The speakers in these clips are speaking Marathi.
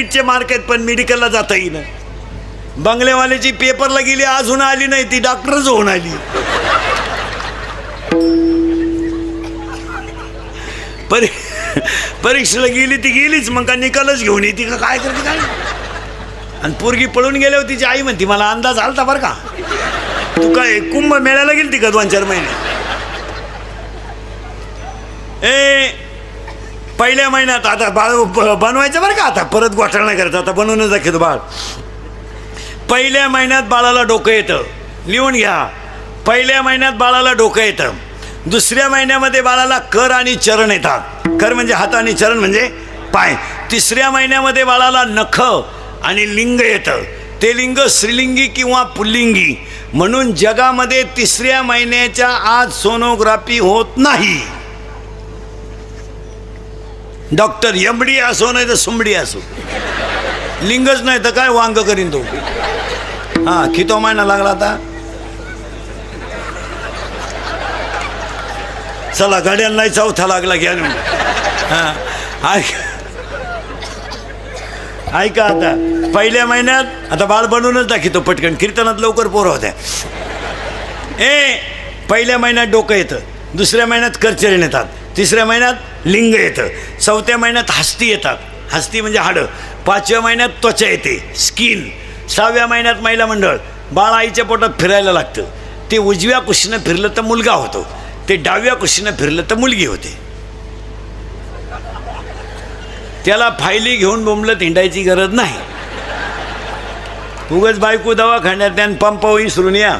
चे मार्क आहेत पण मेडिकलला जाता येईना. बंगलेवाल्याची पेपरला गेली अजून आली नाही, ती डॉक्टरच होऊन आली. परीक्षेला गेली ती गेलीच, मग का निकालच घेऊन येते का काय करते काय. आणि पोरगी पळून गेल्यावर तिची आई म्हणती मला अंदाज आलता बरं का, तू काय कुंभ मेळ्याला गेली ती का 2-4 महिने. पहिल्या महिन्यात आता बाळ बनवायचं बरं का, आता परत घोटाळा नाही करायचा, आता बनवूनच दाखवतो बाळ. पहिल्या महिन्यात बाळाला डोकं येतं, लिहून घ्या. पहिल्या महिन्यात बाळाला डोकं येतं. दुसऱ्या महिन्यामध्ये बाळाला कर आणि चरण येतात. कर म्हणजे हात आणि चरण म्हणजे पाय. तिसऱ्या महिन्यामध्ये बाळाला नख आणि लिंग येतं. ते लिंग स्त्रीलिंगी किंवा पुल्लिंगी. म्हणून जगामध्ये तिसऱ्या महिन्याच्या आज सोनोग्राफी होत नाही. डॉक्टर एमडी असो नाही तर सुमडी असो, लिंगच नाही तर काय वांग करीन तो. हा किती महिना लागला आता. चला गाड्यांना चौथा लागला घ्या. हा ऐका आता पहिल्या महिन्यात आता बाळ बनवूनच दाखवतो पटकन, कीर्तनात लवकर पोरं होत्या. पहिल्या महिन्यात डोकं येतं, दुसऱ्या महिन्यात करचरण येतात, तिसऱ्या महिन्यात लिंग येतं, चौथ्या महिन्यात हस्ती येतात, हस्ती म्हणजे हाडं, पाचव्या महिन्यात त्वचा येते स्किन, सहाव्या महिन्यात महिला मंडळ. बाळ आईच्या पोटात फिरायला लागतं. ते उजव्या कुशीनं फिरलं तर मुलगा होतो, ते डाव्या कुशीनं फिरलं तर मुलगी होते. त्याला फायली घेऊन बोंबलत हिंडायची गरज नाही. उगाच बायको दवाखान्यात त्यान पंप विसरून या.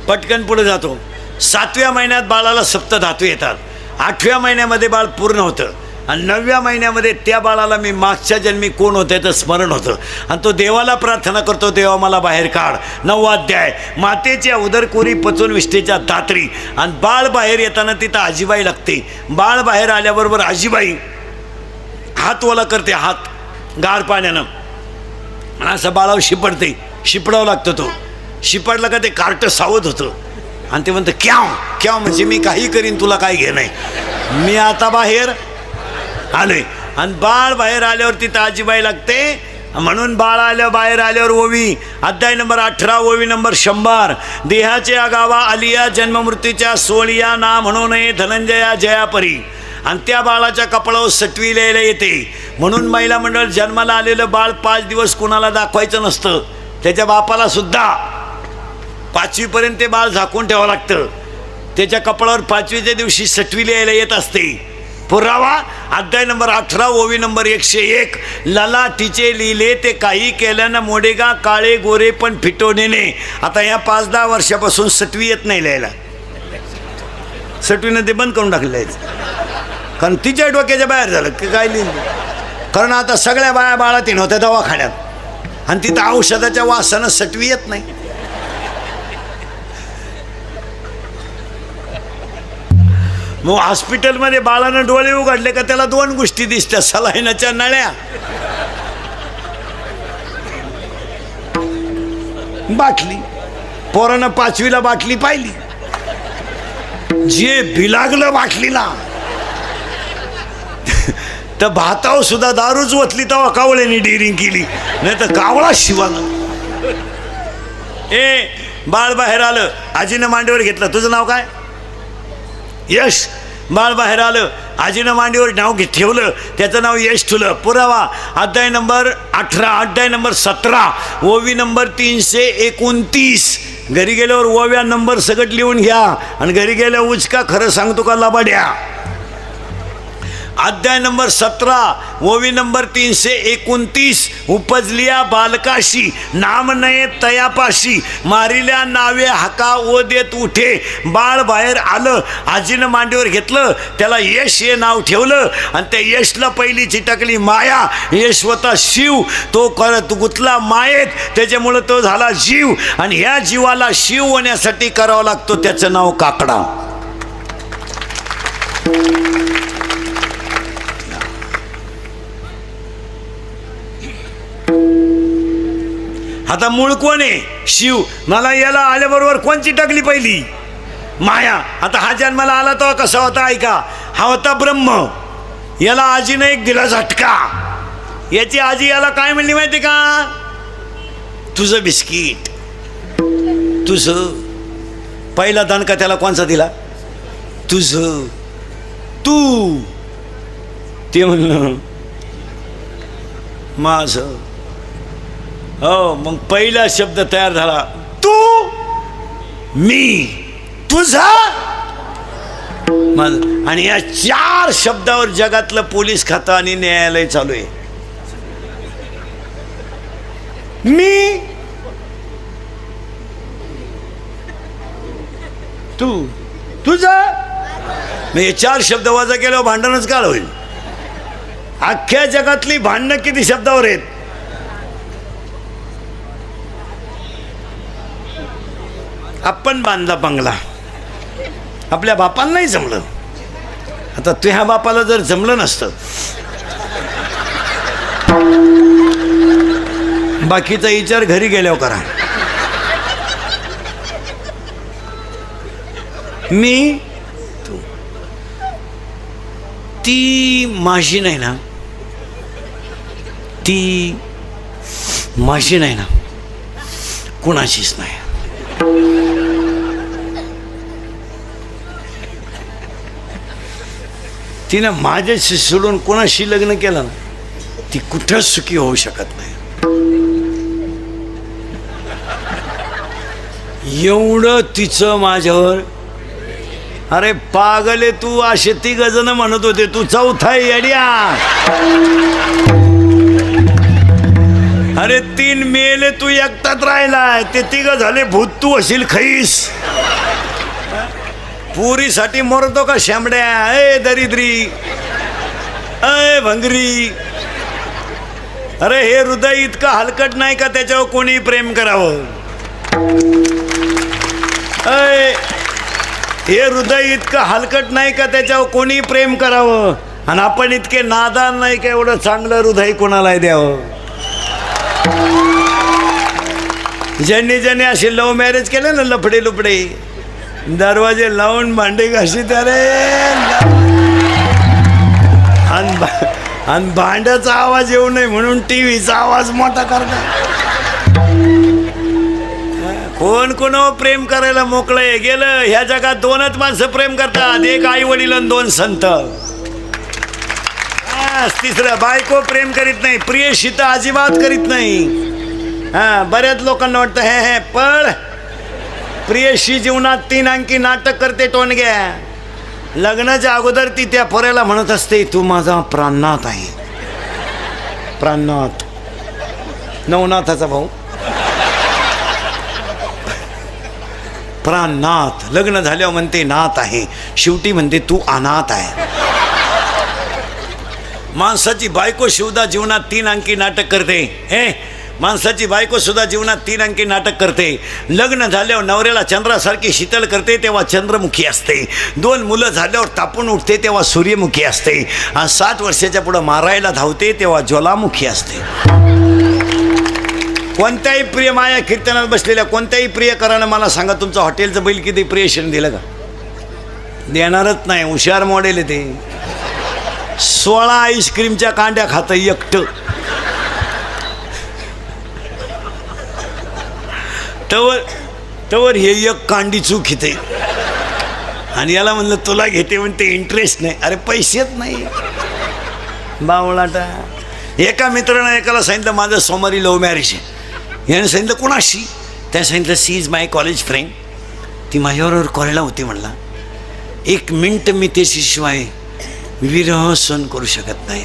पटकन पुढे जातो. 7व्या महिन्यात बाळाला सप्तधातू येतात. 8व्या महिन्यामध्ये बाळ पूर्ण होतं आणि 9व्या महिन्यामध्ये त्या बाळाला मी मागच्या जन्मी कोण होतं याचं स्मरण होतं आणि तो देवाला प्रार्थना करतो, देवा मला बाहेर काढ. 9वा अध्याय मातेच्या उदरकोरी पचून विष्ठेच्या दात्री. आणि बाळ बाहेर येताना तिथं आजीबाई लागते. बाळ बाहेर आल्याबरोबर आजीबाई हात ओला करते, हात गार पाण्यानं, आणि असं बाळावर शिपडते. शिपडावं लागतं. तो शिपडला का ते कार्ट सावध होतं आणि ते म्हणतं क्याव क्याव म्हणजे मी काही करीन, तुला काय घे नाही, मी आता बाहेर आलोय. आणि बाळ बाहेर आल्यावर तिथं आजीबाई लागते. म्हणून बाळ आल्यावर बाहेर आल्यावर ओवी अध्याय नंबर 18 ओवी नंबर 100. देहाच्या गावा आलिया जन्ममृत्यूच्या सोळिया ना म्हणू नये धनंजया जयापरी. आणि त्या बाळाच्या कपाळावर सटवी लिहायला येते. म्हणून महिला मंडळ जन्माला आलेलं बाळ 5 दिवस कुणाला दाखवायचं नसतं. त्याच्या बापाला सुद्धा 5वीपर्यंत ते बाळ झाकून ठेवावं लागतं. त्याच्या कपाळावर 5वीच्या दिवशी सटवी लिहायला येत असते. पुरावा अध्याय नंबर 18 ओवी नंबर 101. ललाटीचे लिहिले ते काही केल्यानं मोडेगा काळे गोरे पण फिटवणे. आता या 5-10 वर्षापासून सटवी येत नाही लिहायला. सटवीनं ते बंद करून टाकलेलं आहे, कारण तिच्या डोक्याच्या बाहेर झालं की काय लिहिलं. कारण आता सगळ्या बाया बाळातीन होत्या दवाखान्यात आणि तिथं औषधाच्या वासानं सटवी येत नाही. मग हॉस्पिटलमध्ये बाळानं डोळे उघडले का त्याला 2 गोष्टी दिसत्या, सलाईनाच्या नळ्या, बाटली. पोरानं 5वीला बाटली पाहिली, जे बिलागलं बाटलीला तर भाताव सुद्धा दारूच ओतली तेव्हा कावळ्याने डिरिंग केली, नाही तर कावळा शिवाला. बाळ बाहेर आलं, आजीनं मांडीवर घेतलं. तुझं नाव काय? यश. बाळ बाहेर आलं, आजीनं मांडीवर नाव ठेवलं, त्याचं नाव यश ठेवलं. पुरावा अध्याय नंबर 18 अध्याय नंबर 17 ओवी नंबर 329. घरी गेल्यावर ओव्या नंबर सगळं लिहून घ्या आणि घरी गेल्या उचका खरं सांगतो का लबाड्या. अध्याय नंबर 17 ओवी नंबर 329. उपजलिया बालकाशी नाम नये तयापाशी मारिल्या नावे हाका ओ देत उठे. बाळ बाहेर आलं, आजीनं मांडीवर घेतलं, त्याला यश हे नाव ठेवलं आणि त्या यशला पहिली चिटकली माया. यश होता शिव, तो करत गुतला मायेत, त्याच्यामुळं तो झाला जीव. आणि ह्या जीवाला शिव होण्यासाठी करावं लागतो त्याचं नाव काकडा. आता मूळ कोण आहे? शिव. मला याला आल्याबरोबर कोणची टाकली पहिली? माया. आता हा जन्माला आला तो कसा होता ऐका, हा होता ब्रह्म. याला आजीनं एक दिला झटका. याची आजी याला काय म्हणली माहिती का? तुझं बिस्किट, तुझं. पहिला दणका त्याला कोणचा दिला? तुझं, तू. ते म्हणलं माझं. हो, मग पहिला शब्द तयार झाला, तू, मी, तुझा, माझं. आणि या 4 शब्दावर जगातलं पोलीस खातं आणि न्यायालय चालू आहे. मी, तू, तुझा. मी हे 4 शब्द वजा केल्यावर भांडणच काळ होईल. अख्ख्या जगातली भांडणं किती शब्दावर आहेत? आपण बांधला बंगला, आपल्या बापाला नाही जमलं. आता तुझ्या बापाला जर जमलं नसतं, बाकीचा विचार घरी गेल्यावर करा. मी, तू. ती माझी नाही ना, ती माझी नाही ना, कुणाचीच नाही. तिनं माझ्याशी सोडून कोणाशी लग्न केलं ना, ती कुठंच सुखी होऊ शकत नाही. एवढं तिचं माझ्यावर. अरे पागले तू, असे 3 जण म्हणत होते तू चौथा येड्या. अरे 3 मेले, तू एकटाच राहिलाय. ते 3 झाले भूत, तू असेल खैस. पुरीसाठी मरतो का शांबड्या? ए दरिद्री, ए भंगरी. अरे हे हृदय इतकं हलकट नाही का त्याच्यावर कोणी प्रेम करावं? अय, हे हृदय इतकं हलकट नाही का त्याच्यावर कोणी प्रेम करावं? आणि आपण इतके नादान नाही का एवढं चांगलं हृदय कोणाला द्यावं? ज्यांनी ज्यांनी असे लव्ह मॅरेज केले ना, लफडे लुपडे, दरवाजे लावून भांडे घासीत. अरे आणि भांड्याचा आवाज येऊ नये म्हणून टीव्हीचा आवाज मोठा करतात. कोण कोणावर प्रेम करायला मोकळं गेलं? ह्या जगात 2च माणसं प्रेम करतात, एक आई वडील आणि 2 संत. 3रं बायको प्रेम करीत नाही, प्रियशी तर अजिबात करीत नाही. बऱ्याच लोकांना वाटतं हे पळ, प्रियशी जीवनात 3 अंकी नाटक करते टोनग्या. लग्नाच्या अगोदर ती त्या पोऱ्याला म्हणत असते, तू माझा प्राणनाथ आहे. प्राणनाथ, नवनाथाचा भाऊ. प्राणनाथ. लग्न झाल्यावर म्हणते नाथ आहे, शेवटी म्हणते तू अनाथ आहे. माणसाची बायको सुद्धा जीवनात 3 अंकी नाटक करते. माणसाची बायको सुद्धा जीवनात 3 अंकी नाटक करते. लग्न झाल्यावर नवऱ्याला चंद्रासारखी शीतल करते तेव्हा चंद्रमुखी असते. 2 मुलं झाल्यावर तापून उठते तेव्हा सूर्यमुखी असते. आणि 7 वर्षाच्या पुढं मारायला धावते तेव्हा ज्वालामुखी असते. कोणत्याही प्रिय माया कीर्तनात बसलेल्या कोणत्याही प्रियकरानं मला सांगा, तुमचं हॉटेलचं बिल किती प्रियशीनं दिलं का? देणारच नाही. हुशार मॉडेल आहे ते. 16 आईस्क्रीमच्या कांड्या खातं एकटं. तवर हे एक कांडी चूक घेते. आणि याला म्हणलं तुला घेते म्हणते इंटरेस्ट नाही. अरे पैसेच नाही बावळाटा. एका मित्रानं एकाला सांगितलं माझं सोमवारी लव्ह मॅरेज आहे. याने सांगितलं कोणाशी? त्याने सांगितलं she is my college friend. ती माझ्याबरोबर कॉलेजला होती. म्हणला 1 मिनट मी त्याच्याशिवाय विरह सहन करू शकत नाही.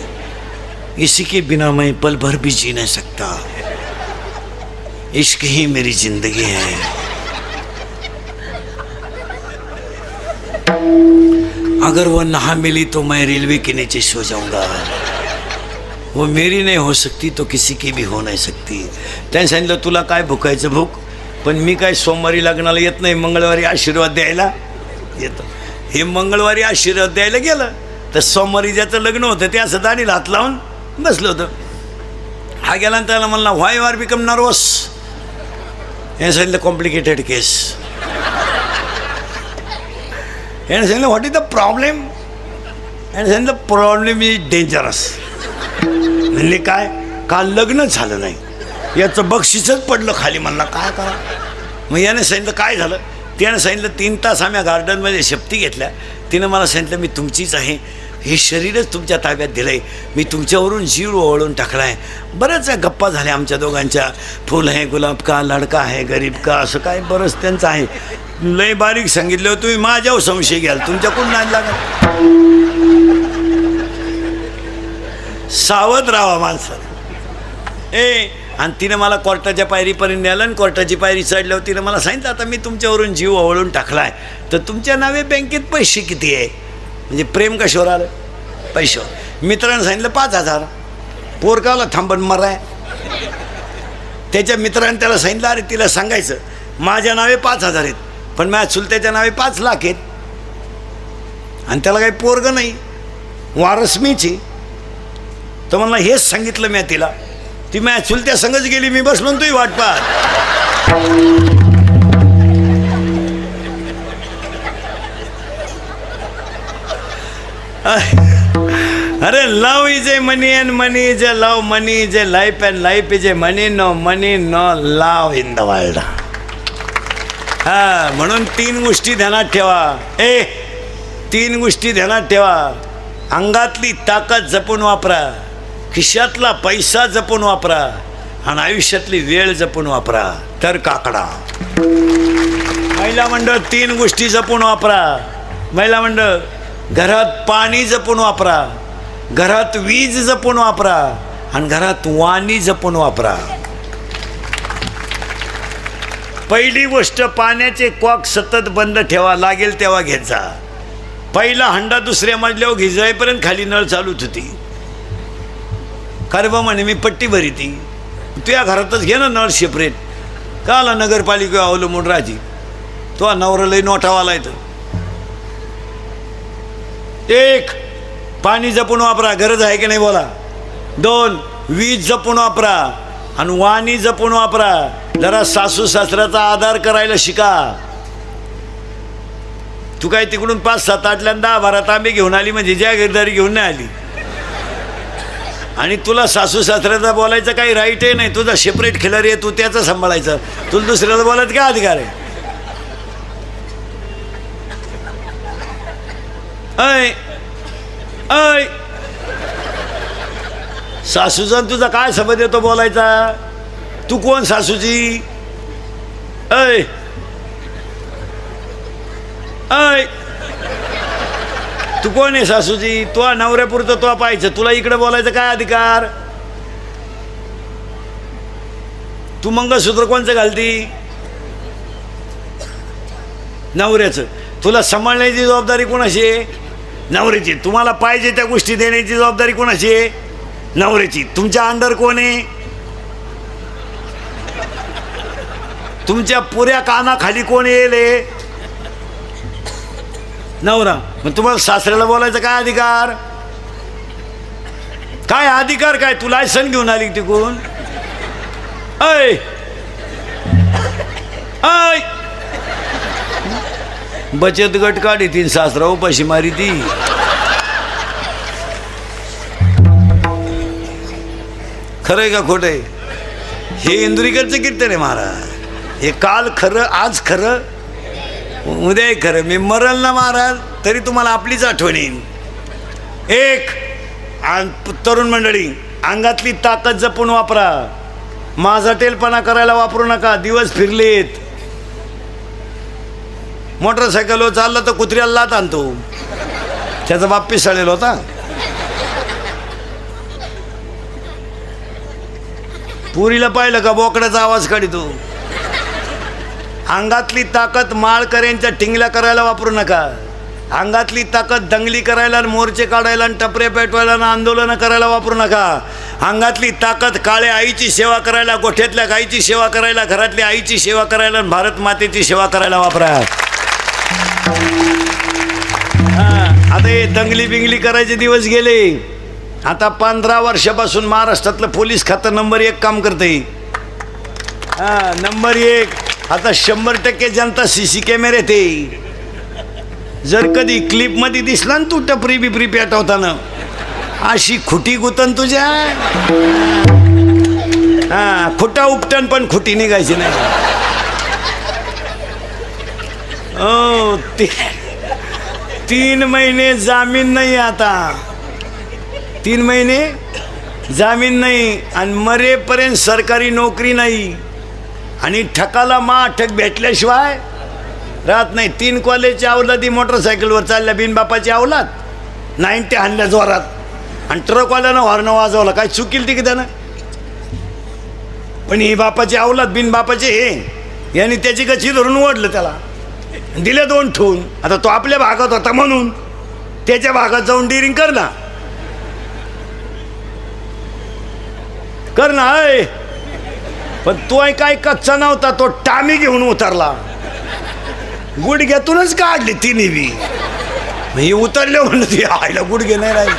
इसी के बिना मैं पल भर भी जी नहीं सकता. इश्क ही मेरी जिंदगी है. अगर वो ना मिली तो मैं रेलवे के नीचे सो जाऊंगा. वो मेरी नहीं हो सकती तो किसी की भी हो नहीं सकती. त्याने सांगितलं तुला काय भुकायचं भूक, पण मी काय सोमवारी लग्नाला येत नाही, मंगळवारी आशीर्वाद द्यायला येतो. हे मंगळवारी आशीर्वाद द्यायला गेलं तर सोमवारी ज्याचं लग्न होतं ते असं दाढीला हात लावून बसलं होतं. हा गेला आणि त्याला म्हणला व्हाय यू आर बिकम नर्वस. याने सांगितलं कॉम्प्लिकेटेड केस. याने सांगितलं व्हॉट इज द प्रॉब्लेम. आणि सांगितलं प्रॉब्लेम इज डेंजरस. म्हणले काय? काल लग्न झालं नाही, याचं बक्षीसच पडलं खाली. म्हणला काय करा? मग याने सांगितलं काय झालं? त्यानं सांगितलं 3 तास आम्ही गार्डनमध्ये शपथी घेतल्या. तिनं मला सांगितलं मी तुमचीच आहे, हे शरीरच तुमच्या ताब्यात दिलं आहे, मी तुमच्यावरून जीव ओळून टाकला आहे. बऱ्याच गप्पा झाल्या आमच्या दोघांच्या. फुल आहे गुलाब का, लडका आहे गरीब का, असं काय बरंच त्यांचं आहे. लय बारीक सांगितलं तुम्ही माझ्यावर संशय घ्याल, तुमच्याकडून नाही लागत. सावध राहा माणसं. आणि तिनं मला कोर्टाच्या पायरीपर्यंत नेलं आणि कोर्टाची पायरी चढल्यावर तिनं मला सांगितलं आता मी तुमच्यावरून जीव ओवाळून टाकला आहे, तर तुमच्या नावे बँकेत पैसे किती आहे? म्हणजे प्रेम कशावर आलं? पैशावर. मित्रानं सांगितलं 5,000. पोरकाला थांबण मराय. त्याच्या मित्राने त्याला सांगितलं अरे तिला सांगायचं माझ्या नावे 5,000 आहेत, पण माझ्या चुलत्याच्या नावे 5 लाख आहेत, आणि त्याला काही पोरग नाही, वारस मीची. तर म्हणला हेच सांगितलं मी तिला. ती माझ्या चुलत्या संगच गेली, मी बसलो तुही वाट पाहत. अरे love is a money and money is a love, money is a life and life is a money. No money no love in the world. हा म्हणून 3 गोष्टी ध्यानात ठेवा. 3 गोष्टी ध्यानात ठेवा. अंगातली ताकद जपून वापरा, खिशातला पैसा जपून वापरा, आणि आयुष्यातली वेळ जपून वापरा, तर काकडा. महिला मंडळ 3 गोष्टी जपून वापरा. महिला मंडळ घरात पाणी जपून वापरा, घरात वीज जपून वापरा, आणि घरात वाणी जपून वापरा. पहिली गोष्ट पाण्याचे कॉक सतत बंद ठेवा, लागेल तेव्हा घेत जा. पहिला हंडा दुसऱ्या मजल्यावर घिजायपर्यंत खाली नळ चालूच होती. खरं बा म्हणे मी पट्टी भरी ती, तुझ्या घरातच घे ना नळ सेपरेट. का आला नगरपालिका अवलंबून राजी? तो नवरा लई नोटावाला येतं. 1 पाणी जपून वापरा, गरज आहे की नाही बोला. 2 वीज जपून वापरा, आणि वाणी जपून वापरा. जरा सासू सासऱ्याचा आधार करायला शिका. तू काय तिकडून 5-7 8 12 तांबे घेऊन आली म्हणजे जागीरदारी घेऊन नाही आली, आणि तुला सासू सासऱ्याचा बोलायचं काही राईटही नाही. तुझा सेपरेट खिलारी आहे, तू त्याचं सांभाळायचं, तुला दुसऱ्याला बोलायचं काय अधिकार आहे? ऐ ऐ सासूचा तुझा काय संबंध येतो बोलायचा? तू कोण सासूची? ऐ ऐ तू कोण आहे सासूची? तो नवऱ्यापुरतं तो पाहायचं, तुला इकडे बोलायचं काय अधिकार? तू मंगळसूत्र कोणचं घालती? नवऱ्याचं. तुला सांभाळण्याची जबाबदारी कोणाची आहे? नवऱ्याची. तुम्हाला पाहिजे त्या गोष्टी देण्याची जबाबदारी कोणाची आहे? नवऱ्याची. तुमच्या अंडर कोण आहे? तुमच्या पुऱ्या कानाखाली कोण येईल? नवरा. मग तुम्हाला सासऱ्याला बोलायचं काय अधिकार? काय अधिकार काय? तू लायसन घेऊन आली तिकडून? ऐ ऐ बचत गट काढी ती, सासरा उपाशी मारी ती. खरंय का खोटंय? हे इंदुरीकरचं कीर्तन आहे महाराज. हे काल खरं, आज खरं, उद्या खरं. मी मरल ना महाराज तरी तुम्हाला आपलीच आठवण येईल. 1 तरुण मंडळी अंगातली ताकद जपून वापरा. माझा टेलपणा करायला वापरू नका. दिवस फिरलेत. मोटरसायकलवर चालला तर कुत्र्याला लात आणतो. त्याचा बाप पिसाळलेला होता. पुरीला पाहिलं का बोकड्याचा आवाज काढतो. अंगातली ताकद माळकऱ्यांच्या टिंगल्या करायला वापरू नका. अंगातली ताकद दंगली करायला, मोर्चे काढायला, आणि टपरे पेटवायला, आणि आंदोलनं करायला वापरू नका. अंगातली ताकद काळ्या आईची सेवा करायला, गोठ्यातल्या गाईची सेवा करायला, घरातल्या आईची सेवा करायला, आणि भारत मातेची सेवा करायला वापरा. आता हे दंगली बिंगली करायचे दिवस गेले. आता 15 वर्षापासून महाराष्ट्रातलं पोलीस खातं नंबर 1 काम करते. नंबर 1. आता 100% जनता CC कॅमेरे ते. जर कधी क्लिप मध्ये दिसला ना तू टपरी बिपरी पेटवताना, अशी खुटी गुतन तुझ्या, हा खुटा उपटन पण खुटी निघायची नाही. ओ 3 महिने जामीन नाही, आता 3 महिने जामीन नाही आणि मरेपर्यंत सरकारी नोकरी नाही आणि ठकाला अटक भेटल्याशिवाय राहत नाही. 3 कॉलेजच्या अवलादी मोटरसायकलवर चालल्या बिनबापाची अवलाद, 90 हाणल्या जोरात आणि ट्रकवाल्यानं हॉर्न वाजवला. काय चुकील ती की त्यानं, पण ही बापाची अवलाद बिनबापाचे हे यांनी त्याची गच्ची धरून ओढलं, त्याला दिले 2 ठेवून. आता तो आपल्या भागात होता म्हणून त्याच्या भागात जाऊन डिरिंग कर ना, कर ना. पण तो काय कच्चा नव्हता, तो टामी घेऊन उतरला, गुडघ्यातूनच काढली तिने बी. मी उतरले म्हणलं ती आईला गुडघे नाही राहिले.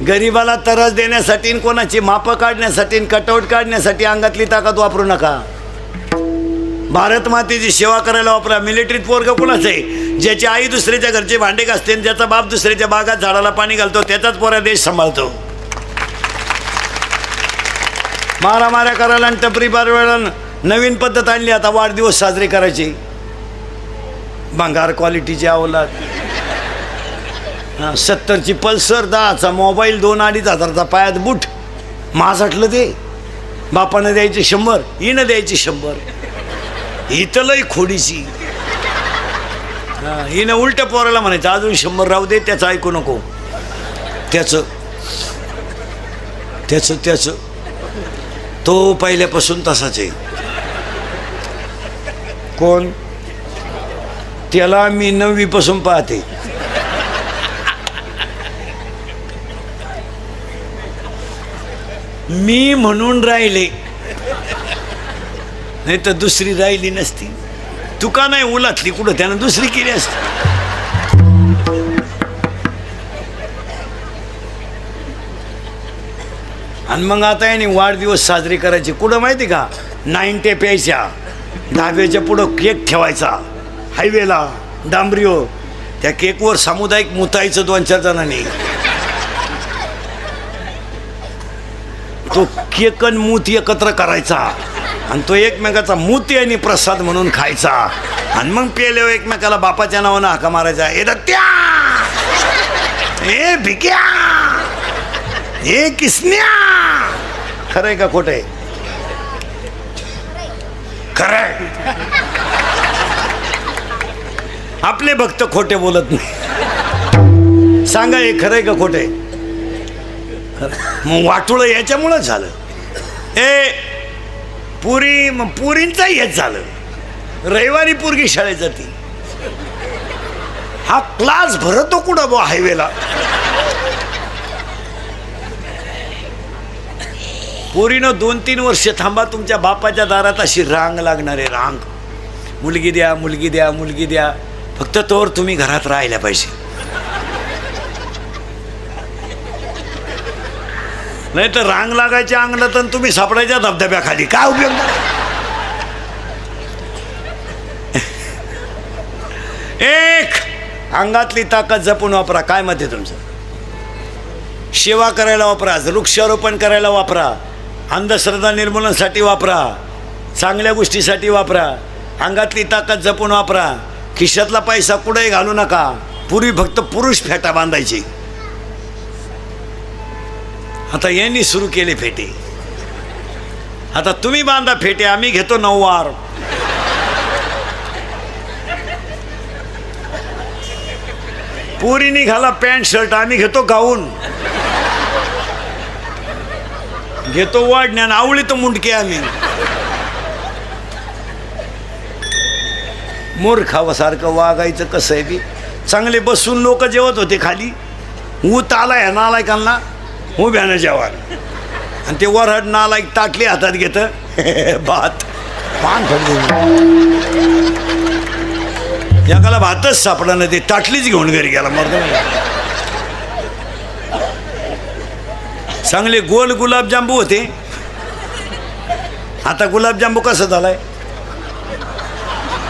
गरीबाला तरस देण्यासाठी, कोणाची मापं काढण्यासाठी, कटआउट काढण्यासाठी अंगातली ताकद वापरू नका. भारत मातेची सेवा करायला वापरा. मिलिटरीत पोरग कोणाचं आहे, ज्याची आई दुसऱ्याच्या घरचे भांडे घासते, ज्याचा बाप दुसऱ्याच्या बागात झाडाला पाणी घालतो, त्याचाच पोरा देश सांभाळतो. मारामाऱ्या करायला आणि टपरी पारवायला नवीन पद्धत आणली आता, वाढदिवस साजरे करायचे. भंगार क्वालिटीची अवलाद. 70ची पल्सर, 10चा मोबाईल, 2-2.5 हजाराचा पायात बूट. माझाटलं ते बापानं द्यायचे 100, हिनं द्यायची 100. इथं लई खोडीची. हिनं उलट्या पोराला म्हणायचं अजून 100 राहू दे, त्याचं ऐकू नको. त्याचं तो पहिल्यापासून तसाच आहे. कोण? त्याला मी 9वी पासून पाहते. मी म्हणून राहिले, नाही तर दुसरी राहिली नसती. तुका नाही उलातली कुठं, त्यानं दुसरी केली असती. आणि मग आता याने वाढदिवस साजरे करायचे कुठं माहिती का? 90 प्यायच्या, धाब्याच्या पुढं केक ठेवायचा, हायवेला डांबरीवर. त्या केकवर सामुदायिक मुतायचं 2-4 जणांनी. तो केक आणि मूत एकत्र करायचा आणि तो एकमेकाचा मूती आणि प्रसाद म्हणून खायचा. आणि मग पेल्यावर एकमेकाला बापाच्या नावानं हाका मारायचा, ए दत्त्या, ए भिक्या, ए किसन्या. खरंय का खोटं आहे? खरंय. आपले भक्त खोटे बोलत नाही. सांगा हे खरंय का खोटं आहे? मग वाटोळं याच्यामुळं झालं. पुरींचा हेच झालं. रविवारी पोरगी शाळेत जाती, हा क्लास भरतो कुठं बा हायवेला. पोरीनं 2-3 वर्ष थांबा, तुमच्या बापाच्या दारात अशी रांग लागणार आहे, रांग. मुलगी द्या, मुलगी द्या, मुलगी द्या. फक्त तोवर तुम्ही घरात राहायला पाहिजे, नाही तर रांग लागायच्या अंगणात तर तुम्ही सापडायच्या धबधब्याखाली. काय उपयोग? एक अंगातली ताकद जपून वापरा. काय मत आहे तुमचं? सेवा करायला वापरा, वृक्षारोपण करायला वापरा, अंधश्रद्धा निर्मूलनासाठी वापरा, चांगल्या गोष्टीसाठी वापरा. अंगातली ताकद जपून वापरा. खिशातला पैसा कुठेही घालू नका. पूर्वी फक्त पुरुष फेटा बांधायची, आता यांनी सुरू केले फेटे. आता तुम्ही बांधा फेटे, आम्ही घेतो 9 वार. पुरीनी घाला पॅन्ट शर्ट, आम्ही घेतो गाऊन. घेतो वाढण्यान आवळी तर मुंडके आम्ही. मूर्खावासारखं वागायचं कसं आहे बी. चांगले बसून लोक जेवत होते खाली, ऊत आलाय ह्या नालायकांना उभ्यानं जेवण. आणि ते वरहड नालायक ताटली हातात घेतं, भात पान एकाला भातच सापडा ना, ते ताटलीच घेऊन घरी गेला. मग चांगले गोल गुलाबजांबू होते, आता गुलाबजांबू कसं झालाय?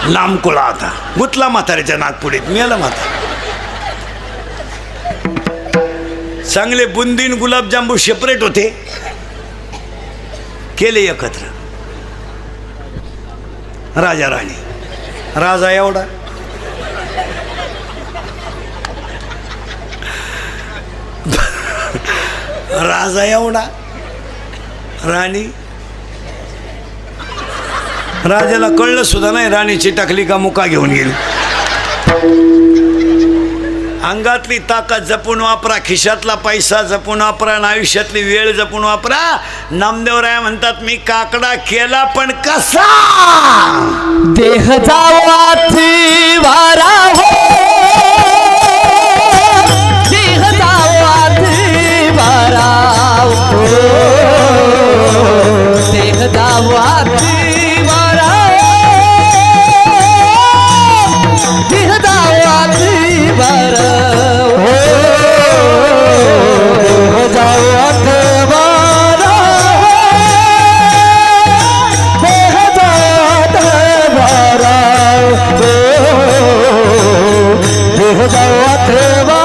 लांब कोळा होता, गुतला म्हाताऱ्याच्या नागपुडीत, मिळाला म्हातारा. चांगले बुंदीन गुलाबजांबू सेपरेट होते, केले एकत्र. राजा राणी, राजा एवढा, राजा एवढा, राणी. राजाला कळलं सुद्धा नाही राणीची टाकली का मुका घेऊन गेली. अंगातली ताकद जपून वापरा, खिशातला पैसा जपून वापरा, आणि आयुष्यातली वेळ जपून वापरा. नामदेवराय म्हणतात मी काकडा केला पण कसा, देह जावाची वारा हो, देह जावाची वारा हो, देह जावाची वारा हो, देह जावाची वारा हो, देह जावाची वारा हो, देह जावाची वारा हो, देह जावाची वारा